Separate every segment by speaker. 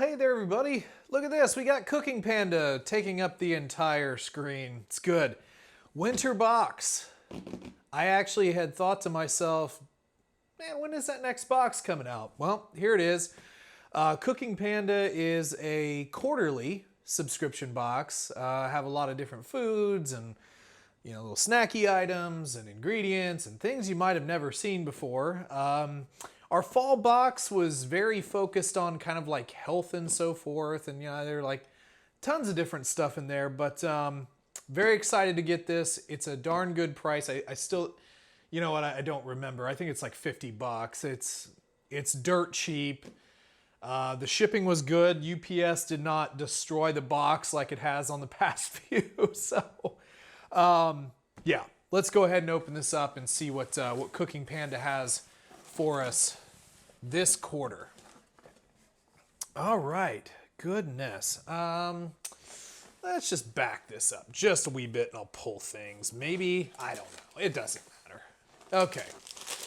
Speaker 1: Hey there everybody. Look at this. We got Cooking Panda taking up the entire screen. It's good. Winter box. I actually had thought to myself, man, when is that next box coming out? Well, here it is. Cooking Panda is a quarterly subscription box. Have a lot of different foods and little snacky items and ingredients and things you might have never seen before. Our fall box was very focused on kind of like health and so forth, and there are like tons of different stuff in there, but very excited to get this. It's a darn good price. I still, I don't remember. I think it's like $50. It's dirt cheap. The shipping was good. UPS did not destroy the box like it has on the past few. So, yeah, let's go ahead and open this up and see what Cooking Panda has for us this quarter. All right, goodness. Let's just back this up just a wee bit and I'll pull things. Maybe, I don't know. It doesn't matter. Okay,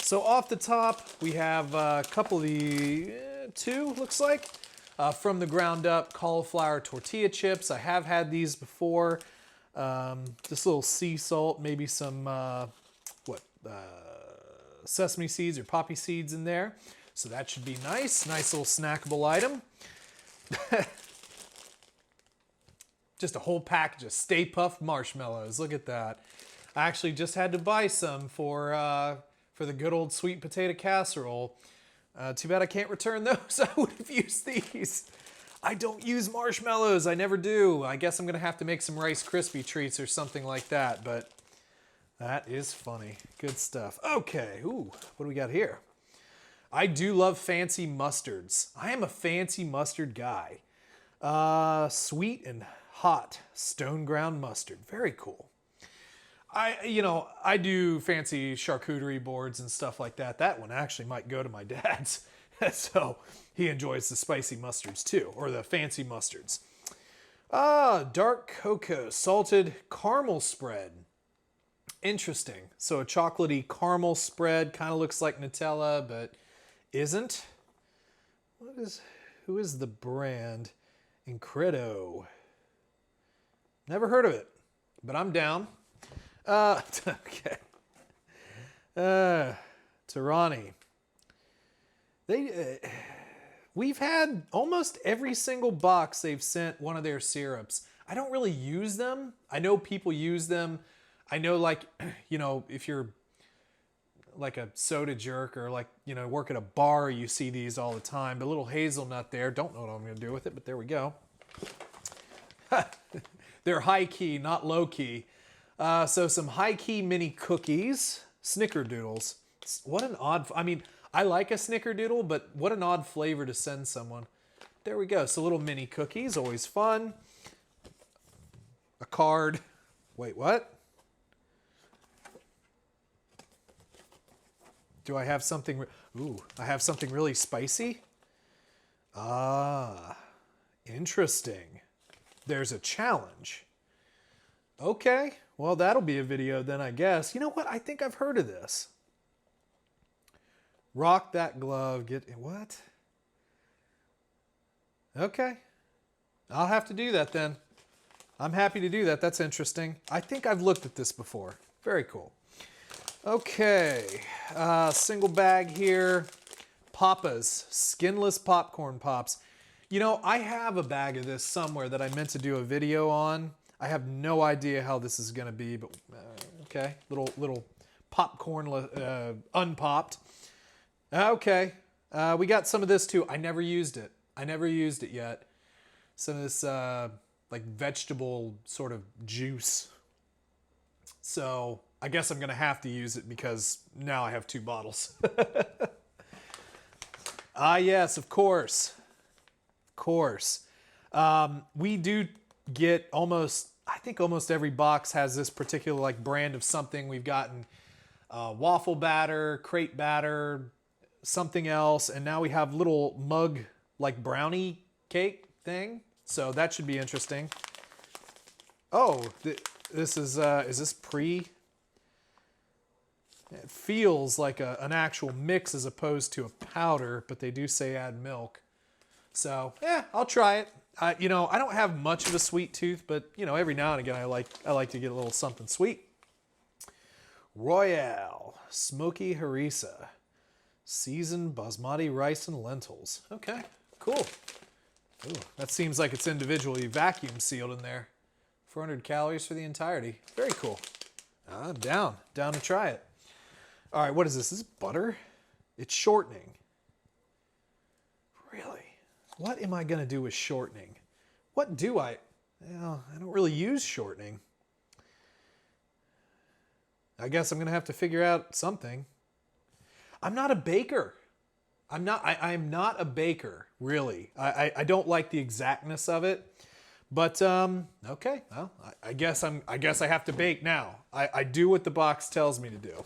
Speaker 1: so off the top, we have a couple of the, two, looks like, from the ground up cauliflower tortilla chips. I have had these before. Just a little sea salt, maybe some, sesame seeds or poppy seeds in there. So that should be nice. Nice little snackable item. Just a whole package of Stay Puft marshmallows. Look at that. I actually just had to buy some for the good old sweet potato casserole. Too bad I can't return those. I would have used these. I don't use marshmallows. I never do. I guess I'm going to have to make some Rice Krispie treats or something like that, but that is funny. Good stuff. Okay, ooh, what do we got here? I do love fancy mustards. I am a fancy mustard guy. Sweet and hot stone ground mustard. Very cool. I do fancy charcuterie boards and stuff like that. That one actually might go to my dad's. So he enjoys the spicy mustards too, or the fancy mustards. Dark cocoa salted caramel spread. Interesting. So a chocolatey caramel spread, kind of looks like Nutella, but isn't. Who is the brand? Incredo. Never heard of it, but I'm down. Okay. Tirani. We've had almost every single box they've sent one of their syrups. I don't really use them. I know people use them. I know, like, if you're like a soda jerk or like, work at a bar, you see these all the time. The little hazelnut there. Don't know what I'm going to do with it, but there we go. They're high key, not low key. So some high key mini cookies, snickerdoodles. What an odd, I like a snickerdoodle, but what an odd flavor to send someone. There we go. So little mini cookies, always fun. A card. Wait, what? Do I have something? Ooh, I have something really spicy? Ah, interesting. There's a challenge. Okay, well, that'll be a video then, I guess. You know what? I think I've heard of this. Rock that glove, what? Okay. I'll have to do that then. I'm happy to do that. That's interesting. I think I've looked at this before. Very cool. Okay. Single bag here. Papa's skinless popcorn pops. I have a bag of this somewhere that I meant to do a video on. I have no idea how this is going to be, but okay. Little popcorn unpopped. Okay, we got some of this too. I never used it. I never used it yet. Some of this like vegetable sort of juice. So I guess I'm gonna have to use it because now I have 2 bottles. Ah, yes, of course. Of course. We do get I think almost every box has this particular like brand of something. We've gotten waffle batter, crepe batter, something else, and now we have little mug like brownie cake thing. So that should be interesting. Oh, this is this pre? It feels like an actual mix as opposed to a powder, but they do say add milk. So, yeah, I'll try it. You know, I don't have much of a sweet tooth, but, you know, every now and again I like to get a little something sweet. Royale, smoky harissa, seasoned basmati rice and lentils. Okay, cool. Ooh, that seems like it's individually vacuum sealed in there. 400 calories for the entirety. Very cool. I'm down to try it. All right, what is this? This is butter? It's shortening. Really? What am I gonna do with shortening? What do I? Well, I don't really use shortening. I guess I'm gonna have to figure out something. I'm not a baker. I'm not a baker, really. I don't like the exactness of it. But okay, well, I guess I have to bake now. I do what the box tells me to do.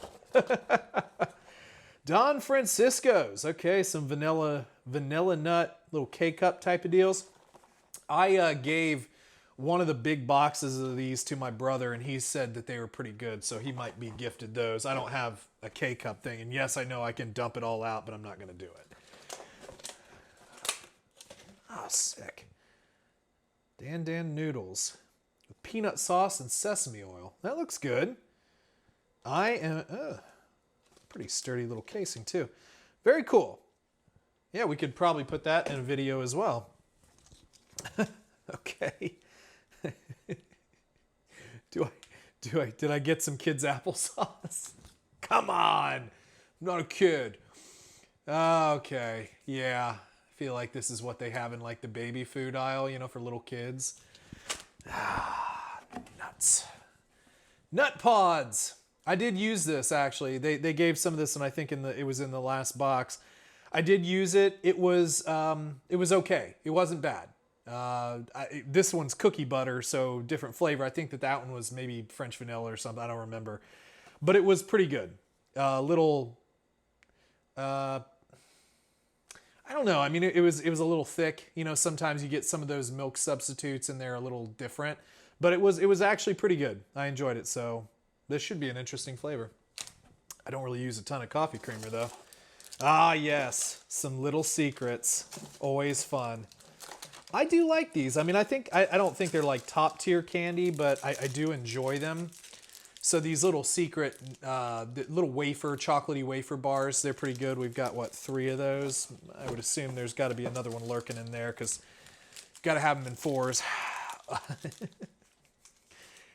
Speaker 1: Don Francisco's. Okay, some vanilla nut, little K-cup type of deals. I gave one of the big boxes of these to my brother, and he said that they were pretty good, so he might be gifted those. I don't have a K-cup thing, and yes, I know I can dump it all out, but I'm not going to do it. Ah, sick. Dan Noodles with peanut sauce and sesame oil. That looks good. Pretty sturdy little casing too. Very cool. Yeah, we could probably put that in a video as well. Okay. Did I get some kids' applesauce? Come on. I'm not a kid. Okay. Yeah. I feel like this is what they have in like the baby food aisle, you know, for little kids. Nuts. Nut pods. I did use this actually. They gave some of this, and I think it was in the last box. I did use it. It was okay. It wasn't bad. This one's cookie butter, so different flavor. I think that one was maybe French vanilla or something. I don't remember, but it was pretty good. I don't know. I mean, it was a little thick. You know, sometimes you get some of those milk substitutes and they're a little different, but it was actually pretty good. I enjoyed it, so this should be an interesting flavor. I don't really use a ton of coffee creamer though. Ah, yes, some little secrets. Always fun. I do like these. I mean, I don't think they're like top tier candy, but I do enjoy them. So these little secret, little chocolatey wafer bars, they're pretty good. We've got, what, 3 of those? I would assume there's got to be another one lurking in there because got to have them in 4s.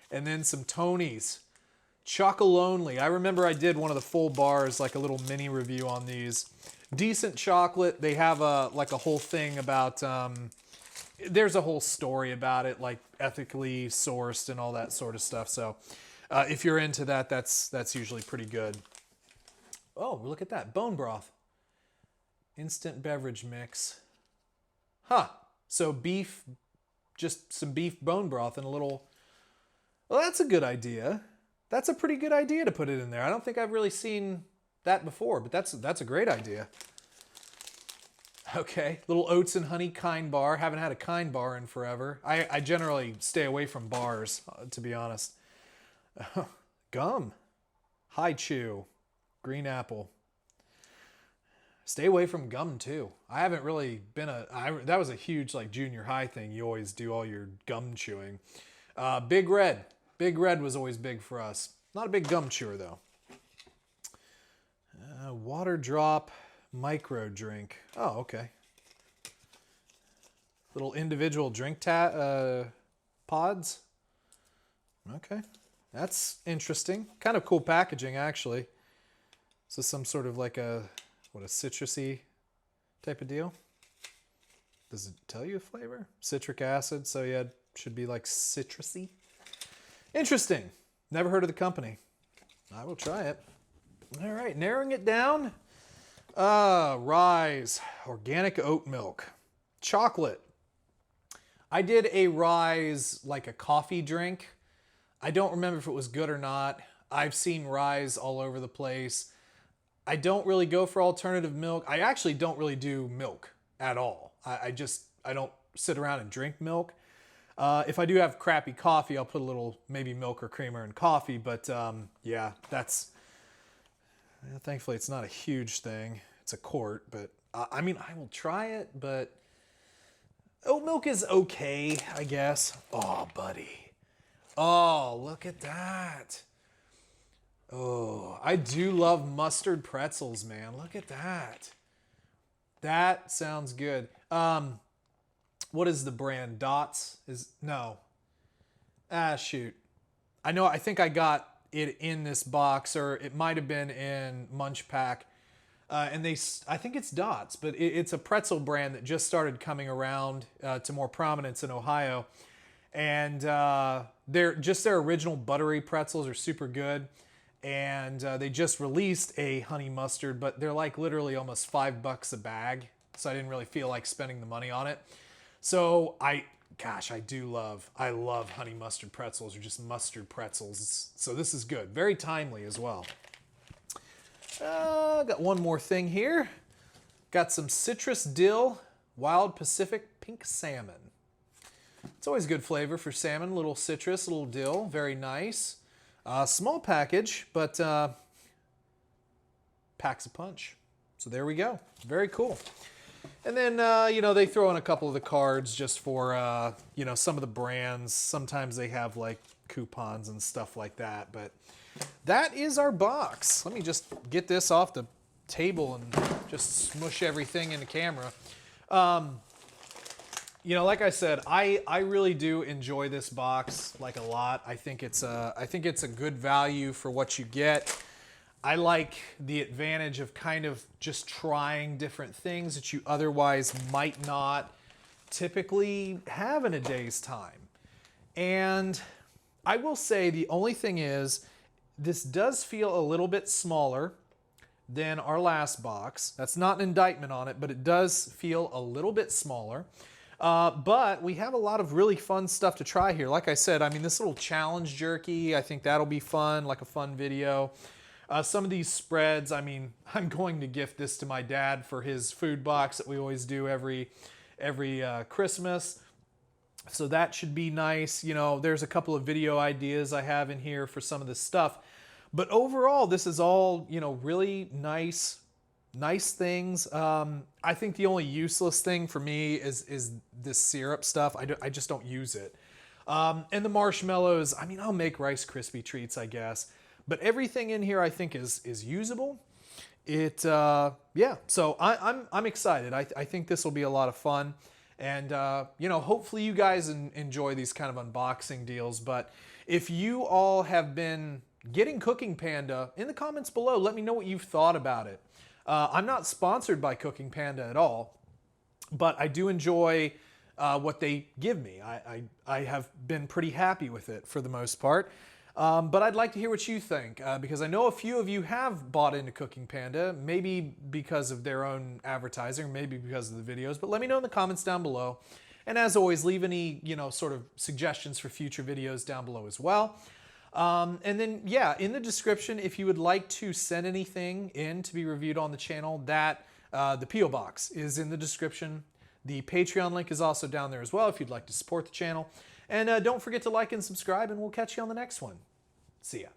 Speaker 1: And then some Tonys. Chocolonely. I remember I did one of the full bars, like a little mini review on these. Decent chocolate. They have like a whole thing about, there's a whole story about it, like ethically sourced and all that sort of stuff. So if you're into that, that's usually pretty good. Oh, look at that. Bone broth. Instant beverage mix. Huh. So beef, just some beef bone broth and a little... Well, that's a good idea. That's a pretty good idea to put it in there. I don't think I've really seen that before, but that's a great idea. Okay, little oats and honey kind bar. Haven't had a kind bar in forever. I generally stay away from bars, to be honest. Gum. High chew. Green apple. Stay away from gum too. I haven't really been that was a huge like junior high thing. You always do all your gum chewing. Big Red. Big Red was always big for us. Not a big gum chewer though. Water drop micro drink. Oh, okay. Little individual drink pods. Okay. That's interesting. Kind of cool packaging, actually. So some sort of like a citrusy type of deal. Does it tell you a flavor? Citric acid, so yeah, it should be like citrusy. Interesting. Never heard of the company. I will try it. All right, narrowing it down. Rise, organic oat milk, chocolate. I did a Rise like a coffee drink. I don't remember if it was good or not. I've seen Rise all over the place. I don't really go for alternative milk. I actually don't really do milk at all. I don't sit around and drink milk. If I do have crappy coffee, I'll put a little maybe milk or creamer in coffee. But yeah, thankfully it's not a huge thing. It's a quart, but I mean, I will try it, but Oat milk is okay, I guess. Oh, buddy. Oh, look at that. Oh, I do love mustard pretzels, man. Look at that. That sounds good. What is the brand? Dots? No. Ah, shoot. I think I got it in this box, or it might have been in Munch Pack. I think it's Dots, but it's a pretzel brand that just started coming around to more prominence in Ohio. And their original buttery pretzels are super good. And they just released a honey mustard, but they're like literally almost $5 a bag. So I didn't really feel like spending the money on it. So I love honey mustard pretzels, or just mustard pretzels. So this is good. Very timely as well. Got one more thing here. Got some citrus dill, wild Pacific pink salmon. It's always good flavor for salmon. A little citrus, a little dill. Very nice. Small package, but packs a punch. So there we go. Very cool. And then, they throw in a couple of the cards just for, some of the brands. Sometimes they have like coupons and stuff like that. But that is our box. Let me just get this off the table and just smush everything in the camera. Like I said, I really do enjoy this box like a lot. I think it's a good value for what you get. I like the advantage of kind of just trying different things that you otherwise might not typically have in a day's time. And I will say the only thing is, this does feel a little bit smaller than our last box. That's not an indictment on it, but it does feel a little bit smaller. But we have a lot of really fun stuff to try here. Like I said, this little challenge jerky, I think that'll be fun, like a fun video. Some of these spreads, I'm going to gift this to my dad for his food box that we always do every Christmas. So that should be nice. There's a couple of video ideas I have in here for some of this stuff. But overall, this is all, really nice things. I think the only useless thing for me is this syrup stuff. I just don't use it. And the marshmallows, I'll make Rice Krispie treats, I guess. But everything in here I think is usable. So I'm excited. I think this will be a lot of fun. And, hopefully you guys enjoy these kind of unboxing deals. But if you all have been getting Cooking Panda, in the comments below, let me know what you've thought about it. I'm not sponsored by Cooking Panda at all, but I do enjoy what they give me. I have been pretty happy with it for the most part. But I'd like to hear what you think, because I know a few of you have bought into Cooking Panda, maybe because of their own advertising, maybe because of the videos, but let me know in the comments down below. And as always, leave any, sort of suggestions for future videos down below as well. And then, in the description, if you would like to send anything in to be reviewed on the channel, the P.O. Box is in the description. The Patreon link is also down there as well if you'd like to support the channel. And don't forget to like and subscribe, and we'll catch you on the next one. See ya.